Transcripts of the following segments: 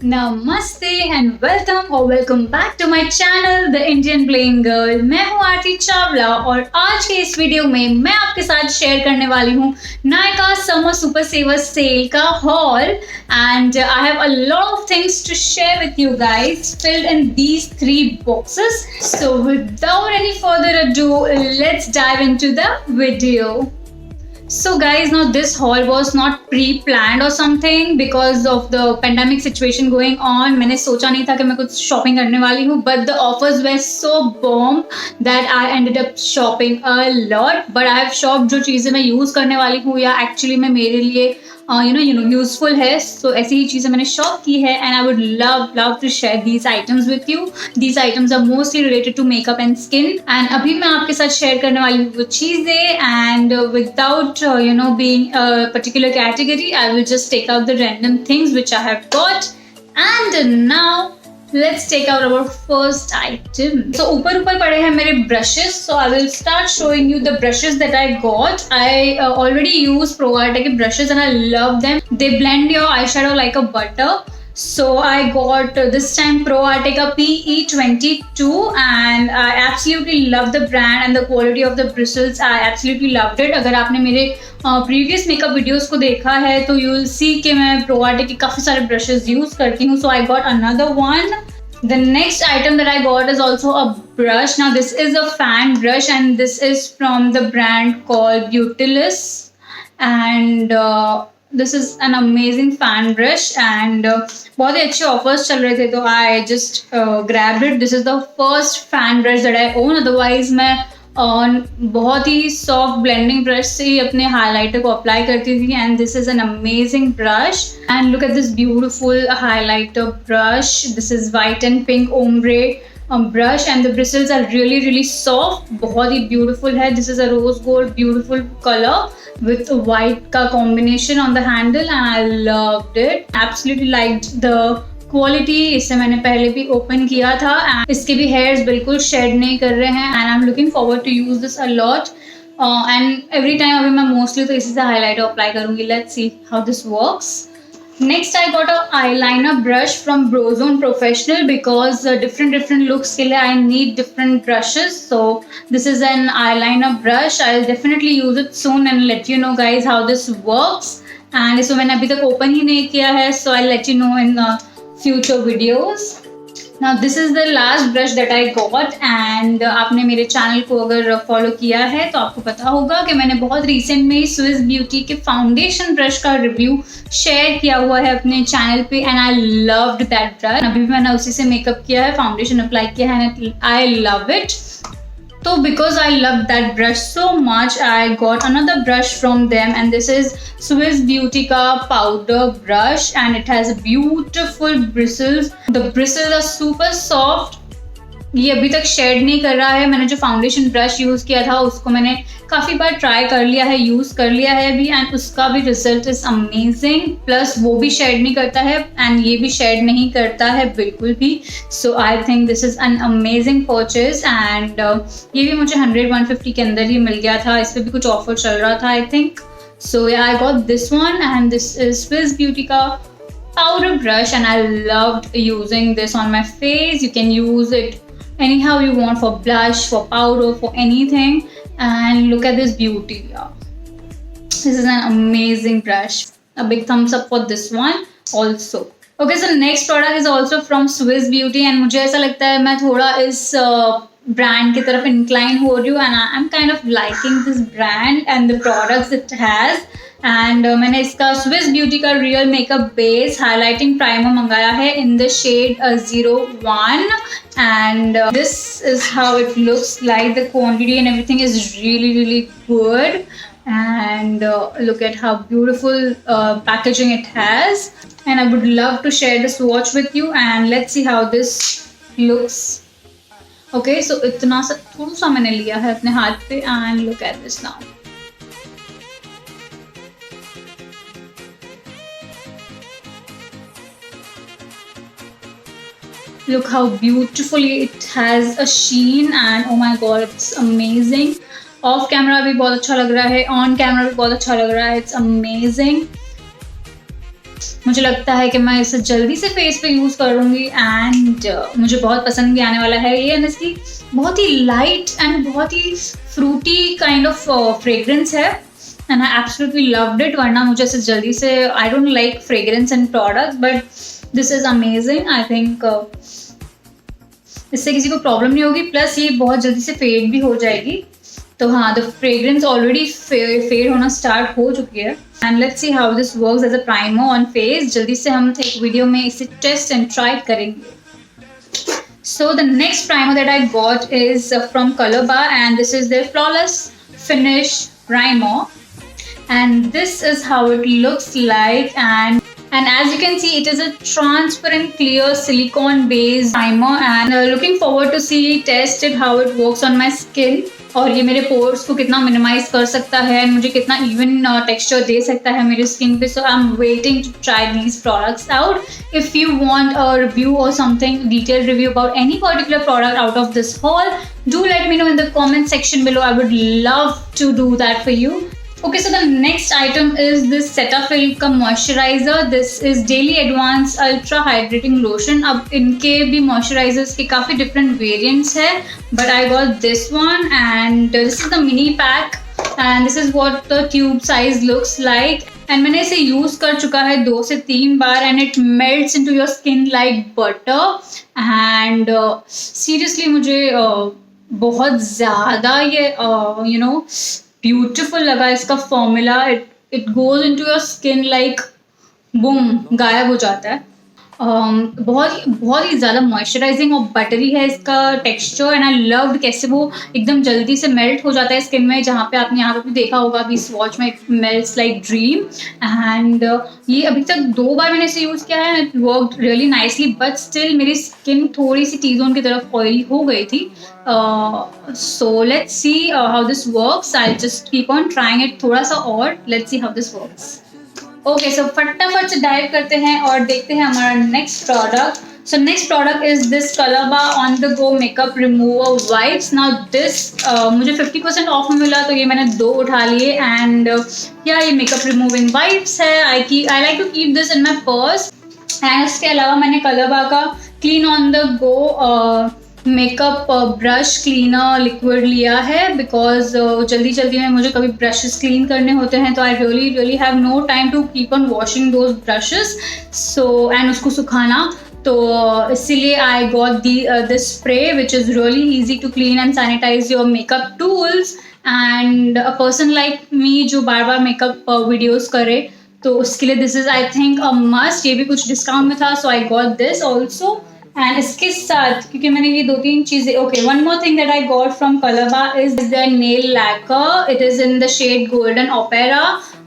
नमस्ते and welcome back to my channel the Indian playing girl. मैं हूँ आरती चावला और आज के इस वीडियो में मैं आपके साथ शेयर करने वाली हूँ Nykaa summer super saver sale का haul and I have a lot of things to share with you guys filled in these 3 boxes. So without any further ado, let's dive into the video. So guys, now this haul was not pre-planned or something because of the pandemic situation going on. मैंने सोचा नहीं था कि मैं कुछ shopping करने वाली हूँ, but the offers were so bomb that I ended up shopping a lot. But I have shopped जो चीज़ें मैं use करने वाली हूँ या actually में मेरे लिए यूजफुल है, सो ऐसी ही चीज़ें मैंने शॉप की है and I would love to share these items with you. These items are mostly related to makeup and skin and अभी मैं आपके साथ शेयर करने वाली हूँ वो चीज़ें and without being particular category I will just take out the random things which I have got. And now let's take out our first item. So ऊपर पड़े हैं मेरे brushes, so I will start showing you the brushes that I got. I already use Pro Arte के brushes and I love them. They blend your eyeshadow like a butter. So I got this time Pro Arte का PE22 and I absolutely love the brand and the quality of the bristles. I absolutely loved it. अगर आपने मेरे previous makeup videos को देखा है तो you will see कि मैं Pro Arte के काफ़ी सारे brushes use करती हूँ. So I got another one. The next item that I got is also a brush. Now this is a fan brush and this is from the brand called Beautilus and this is an amazing fan brush and बहुत ही अच्छे offers चल रहे थे तो I just grabbed it. This is the first fan brush that I own. Otherwise मैं बहुत ही soft blending brush से ही अपने हाइलाइटर को अप्लाई करती थी and this is an amazing brush and look at this beautiful highlighter brush. This is white and pink ombre brush and the bristles are really soft. बहुत ही beautiful है. This is a rose gold beautiful color with white का combination on the handle and I loved it. Absolutely liked the quality. इससे मैंने पहले भी open किया था and इसके भी हेयर्स बिल्कुल शेड नहीं कर रहे हैं and I am looking forward to use this a lot and every time अभी मैं मोस्टली तो इसी से हाईलाइटर अप्लाई करूंगी. Let's see how this works. Next I got a eyeliner brush from Brozone Professional because different looks के लिए I need different brushes. So this is an eyeliner brush. I'll definitely use it soon and let you know guys how this works. And इसको मैंने अभी तक open ही नहीं किया है so I'll let you know in future videos. Now this is the last brush that I got and आपने मेरे channel को अगर फॉलो किया है तो आपको पता होगा कि मैंने बहुत रिसेंट में स्विस ब्यूटी के फाउंडेशन ब्रश का रिव्यू शेयर किया हुआ है अपने चैनल पे and I loved that brush. अभी भी मैंने उसी से मेकअप किया है, फाउंडेशन अप्लाई किया है and I love it. So because I love that brush so much, I got another brush from them and this is Swiss Beauty का powder brush and it has beautiful bristles. The bristles are super soft. ये अभी तक shade नहीं कर रहा है. मैंने जो फाउंडेशन ब्रश यूज़ किया था उसको मैंने काफ़ी बार ट्राई कर लिया है, यूज़ कर लिया है अभी एंड उसका भी रिजल्ट इज़ अमेजिंग. प्लस वो भी शेड नहीं करता है एंड ये भी शेड नहीं करता है बिल्कुल भी. So I think this is an amazing purchase and ये भी मुझे 100-150 के अंदर ही मिल गया था. इस पर भी कुछ ऑफर चल रहा था I think. So I got this one and this is Swiss Beauty का powder brush and I loved using this on my face. You can use it anyhow you want, for blush, for powder, for anything. And look at this beauty. This is an amazing brush. A big thumbs up for this one also. Okay, so next product is also from Swiss Beauty and मुझे ऐसा लगता है मैं थोड़ा इस brand की तरफ incline हो रही हूँ and I'm kind of liking this brand and the products it has. And मैंने इसका स्विस ब्यूटी का real makeup base highlighting primer मंगाया है in the shade 01 and this is how it looks like. The quantity and everything is really good and look at how beautiful packaging it has and I would love to share the swatch with you and let's see how this looks. Okay, so इतना सा थोड़ा सा मैंने लिया है अपने हाथ पे and look at this now. Look how beautifully it has a sheen and oh my god, it's amazing. Off camera भी बहुत अच्छा लग रहा है, on camera भी बहुत अच्छा लग रहा है. It's amazing. मुझे लगता है कि मैं इसे जल्दी से फेस पे यूज़ करूँगी एंड मुझे बहुत पसंद भी आने वाला है ये। एंड इसकी बहुत ही लाइट एंड बहुत ही फ्रूटी काइंड ऑफ फ्रेग्रेंस है and I absolutely loved it. वरना मुझे इसे जल्दी से, I don't like fragrance and products, but this is amazing. I think इससे किसी को प्रॉब्लम नहीं होगी, प्लस ये बहुत जल्दी से फेड भी हो जाएगी। तो हाँ, द फ्रेग्रेंस ऑलरेडी फेड होना स्टार्ट हो चुकी है। And let's see how this works as a primer on face. जल्दी से हम एक वीडियो में इसे टेस्ट एंड ट्राई करेंगे। So the next primer that I got is from Color Bar, and this is their Flawless Finish Primer, and this is how it looks like. And as you can see, it is a transparent clear silicone based primer, and looking forward to see test it how it works on my skin, और ये मेरे pores को कितना minimise कर सकता है, मुझे कितना इवन टेक्सचर दे सकता है मेरी स्किन पे। So I am waiting to try these products out. If you want a review or something detailed review about any particular product out of this haul, do let me know in the comment section below. I would love to do that for you. Okay, so the next item is this Cetaphil का moisturizer. This is Daily Advance Ultra Hydrating Lotion. अब इनके भी moisturizers के काफ़ी different variants है, but I got this one and this is the mini pack and this is what the tube size looks like. And मैंने इसे use कर चुका है 2 से 3 बार and it melts into your skin like butter. And seriously मुझे बहुत ज़्यादा ये ब्यूटिफुल लगा इसका formula. It goes into your skin like boom, गायब हो जाता है। बहुत ही ज़्यादा मॉइस्चराइजिंग और बटरी है इसका टेक्सचर एंड आई लव्ड कैसे वो एकदम जल्दी से मेल्ट हो जाता है स्किन में। जहाँ पे आपने यहाँ पे भी देखा होगा अभी स्वॉच में, it melts like dream. And ये अभी तक 2 बार मैंने इसे यूज़ किया है, it worked really nicely, but still मेरी स्किन थोड़ी सी टी-जोन की तरफ ऑयली हो गई थी। So let's see how this works. I just keep on trying it थोड़ा सा और let's see how this works. Okay, so फटाफट से डाइव करते हैं और देखते हैं हमारा next product. So next product is this Color Bar on the go makeup remover wipes. Now this मुझे 50% ऑफ में मिला, तो ये मैंने 2 उठा लिए एंड ये मेकअप रिमूविंग वाइप्स है। I like to keep this in my purse. And उसके अलावा मैंने Color Bar का clean on the go makeup brush cleaner liquid लिया है, बिकॉज जल्दी जल्दी में मुझे कभी ब्रशेस क्लीन करने होते हैं तो I really have no time to keep on washing those brushes. So and उसको सुखाना, तो इसीलिए I got this spray which is really easy to clean and sanitize your makeup tools. And a person like me जो बार बार makeup videos करे, तो उसके लिए this is I think a must. ये भी कुछ डिस्काउंट में था, so I got this also. And इसके साथ क्योंकि मैंने ये 2-3 चीज़ें, okay, one more thing that I got from Color Bar is their nail lacquer. It is in the shade golden opera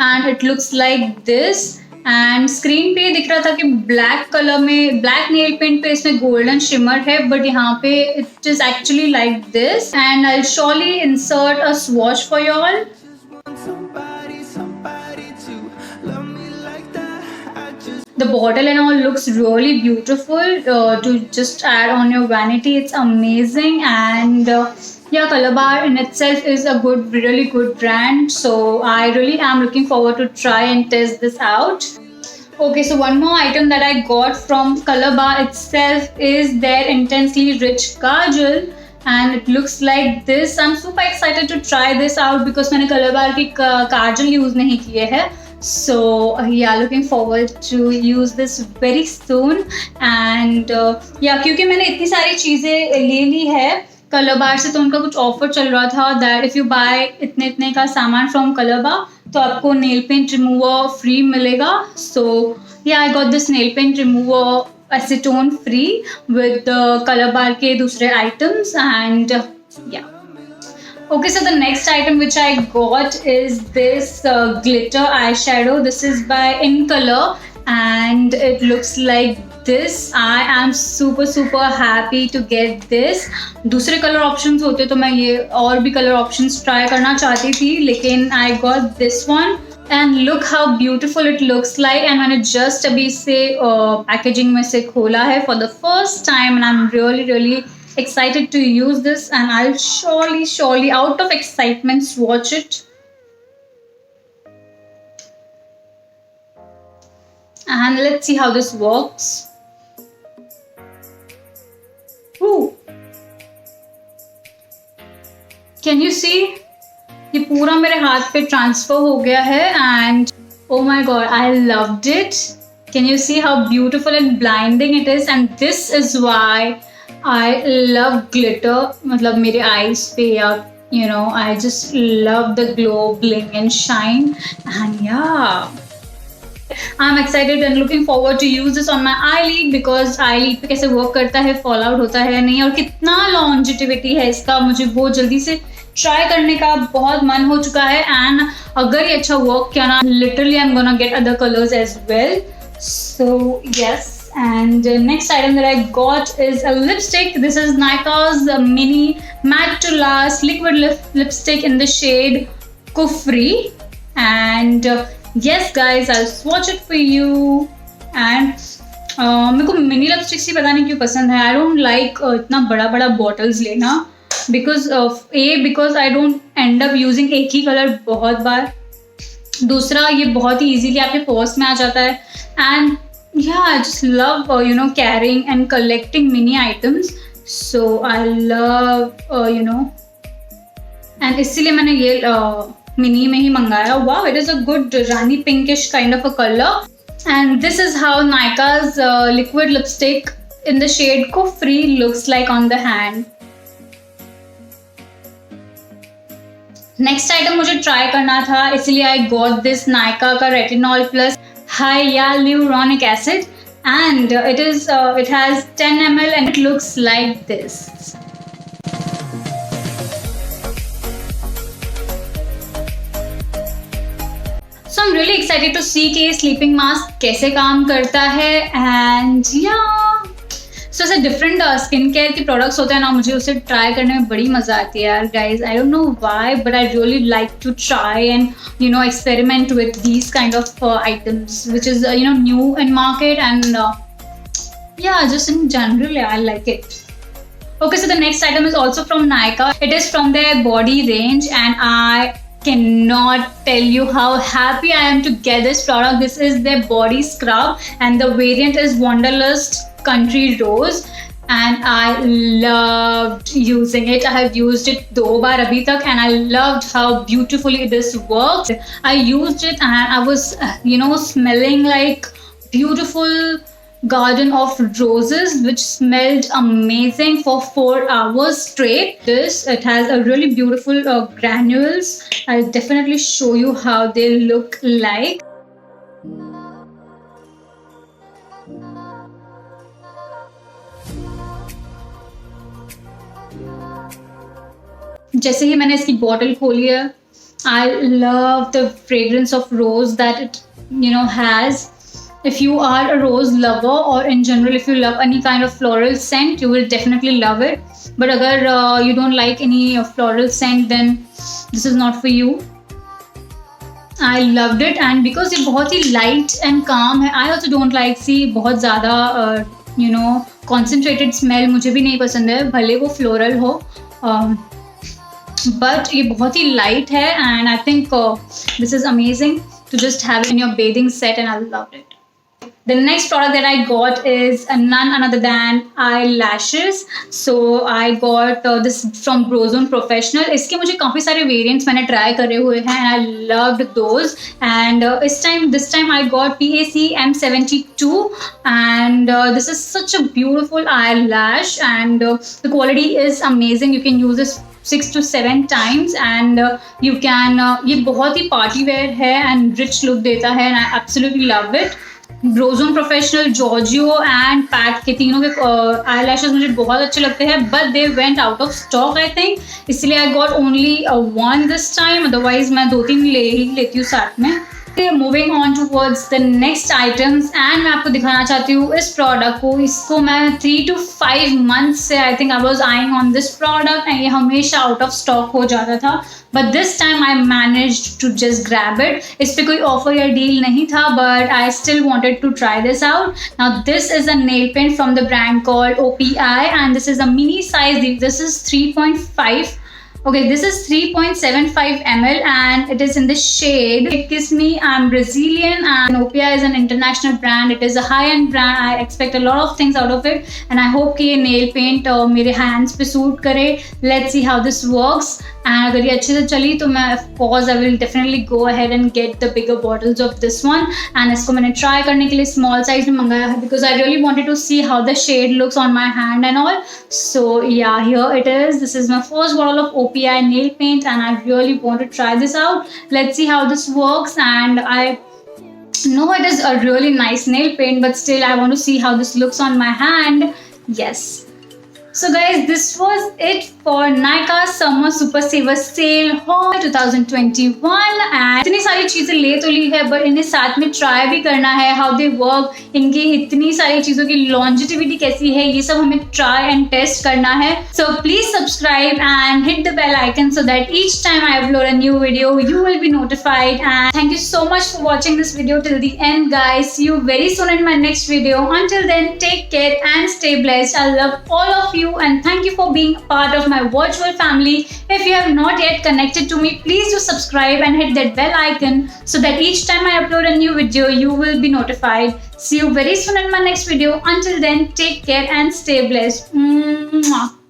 and it looks like this. And screen पे दिख रहा था कि ब्लैक कलर में, ब्लैक नेल पेंट पे इसमें golden shimmer है, but यहाँ पे it is actually like this. And I will surely insert a swatch for you all. The bottle and all looks really beautiful to just add on your vanity. It's amazing. And yeah, Color Bar in itself is a really good brand, so I really am looking forward to try and test this out. Okay, so one more item that I got from Color Bar itself is their intensely rich kajal, and it looks like this. I'm super excited to try this out because मैंने Color Bar की kajal use नहीं किए है। So yeah, looking forward to use this very soon. And yeah, क्योंकि मैंने इतनी सारी चीज़ें ले ली है Color Bar से, तो उनका कुछ ऑफर चल रहा था दैट इफ़ यू बाय इतने का सामान फ्रॉम Color Bar तो आपको नेल पेंट रिमूवर फ्री मिलेगा। So yeah I got this nail paint remover acetone free with Color Bar के दूसरे items. And yeah okay, so the next item which I got is this glitter eyeshadow. This is by In Color and it looks like this. I am super happy to get this. दूसरे colour options होते तो मैं ये और भी colour options try करना चाहती थी, लेकिन I got this one and look how beautiful it looks like. and मैंने just अभी से पैकेजिंग में से खोला है for the first time and I'm really excited to use this and I'll surely out of excitement swatch it. and let's see how this works. Ooh. Can you see? ये पूरा मेरे हाथ पे ट्रांसफर हो गया है and oh my god, I loved it. Can you see how beautiful and blinding it is? And this is why I love glitter. मतलब मेरे eyes पे या you know, I just love the glow, bling and shine. And yeah, I'm excited and looking forward to use this on my eyelid because eyelid पे कैसे work करता है, fall out होता है नहीं और कितना लॉन्जिटिविटी है इसका, मुझे बहुत जल्दी से ट्राई करने का बहुत मन हो चुका है. एंड अगर ये अच्छा वर्क किया ना, literally I am gonna get other colours as well. So yes, and next item that I got is a lipstick. This is Nykaa's mini matte to last liquid lipstick in the shade Kufri. And yes guys, I'll swatch it for you. And मेरे को mini lipsticks ही पता नहीं क्यों पसंद है. I don't like इतना बड़ा बड़ा बॉटल्स लेना because I don't and up using एक ही कलर बहुत बार. दूसरा, ये बहुत ही ईजीली आपके पर्स में आ जाता है. And yeah, I just love carrying and collecting mini items, so I love and इसलिए मैंने ये मिनी में ही मंगाया. Wow, it is a good rani pinkish kind of a color. And this is how Nykaa's liquid lipstick in the shade Kufri looks like on the hand. Next item मुझे try करना था, इसलिए आई got this Nykaa का retinol plus hyaluronic acid, and it has 10 ml and it looks like this. So I'm really excited to see कि sleeping mask कैसे काम करता है. And yeah, so ऐसे डिफरेंट स्किन केयर के प्रोडक्ट्स होते हैं ना, मुझे उसे ट्राई करने में बड़ी मजा आती है यार. Guys, I don't know why but I really like to try and experiment with these kind of items which is new in market. And yeah, just in general, I like it. Okay, so the next item is also from Nykaa. It is from their body range and I cannot tell you how happy I am to get this product. This is their body scrub and the variant is Wanderlust Country Rose, and I loved using it. I have used it 2 बार अभी तक and I loved how beautifully this works. I used it and I was smelling like beautiful garden of roses which smelled amazing for 4 hours straight. It has a really beautiful granules. I'll definitely show you how they look like. जैसे ही मैंने इसकी bottle खोली है, I love the fragrance of rose that it has. If you are a rose lover or in general if you love any kind of floral scent, you will definitely love it. But अगर you don't like any floral scent, then this is not for you. I loved it and because ये बहुत ही light and calm है. I also don't like बहुत ज़्यादा concentrated smell मुझे भी नहीं पसंद है, भले वो floral हो. But ये बहुत ही light है and I think this is amazing to just have it in your bathing set and I loved it. The next product that I got is none other than eyelashes. So I got this from Brozone Professional. इसके मुझे काफ़ी सारे variants मैंने try करे हुए हैं and I loved those. And this time I got PAC M72 and this is such a beautiful eyelash and the quality is amazing. You can use this 6 to 7 times and you can ये बहुत ही party wear है and rich look देता है and I absolutely love it. Brozone Professional, Giorgio and Pat के तीनों के eyelashes मुझे बहुत अच्छे लगते हैं but they went out of stock I think, इसलिए I got only one this time, otherwise मैं 2-3 ले ही लेती हूँ साथ में. Moving on towards the next items and मैं आपको दिखाना चाहती हूँ इस प्रोडक्ट को. इसको मैं 3 to 5 months से I think I was eyeing on this product and ये हमेशा out of stock हो जाता था but this time I managed to just grab it. इस पे कोई offer या deal नहीं था but I still wanted to try this out. Now this is a nail paint from the brand called OPI and this is a mini size. This is 3.5 Okay, this is 3.75 ml and it is in the shade Kiss Me. I'm Brazilian and Opia is an international brand. It is a high-end brand. I expect a lot of things out of it and I hope कि ये nail paint मेरे hands पे suit करे. Let's see how this works. And अगर ये अच्छे से चली तो मैं of course I will definitely go ahead and get the bigger bottles of this one. And इसको मैंने try करने के लिए small size में मंगाया है because I really wanted to see how the shade looks on my hand and all. So yeah, here it is. This is my first bottle of OPI nail paint and I really want to try this out. Let's see how this works. And I know it is a really nice nail paint, but still I want to see how this looks on my hand. Yes. So guys, this was it for Nykaa Summer Super Saver Sale Haul 2021 and इतनी सारी चीज़ें ले तो ली है but इन्हें साथ में try भी करना है how they work, इनकी इतनी सारी चीज़ों की longevity कैसी है, ये सब हमें try and test करना है. So please subscribe and hit the bell icon so that each time I upload a new video you will be notified. And thank you so much for watching this video till the end guys. See you very soon in my next video. Until then, take care and stay blessed. I love all of you and thank you for being a part of my virtual family. If you have not yet connected to me, please do subscribe and hit that bell icon so that each time I upload a new video you will be notified. See you very soon in my next video. Until then, take care and stay blessed. Mwah.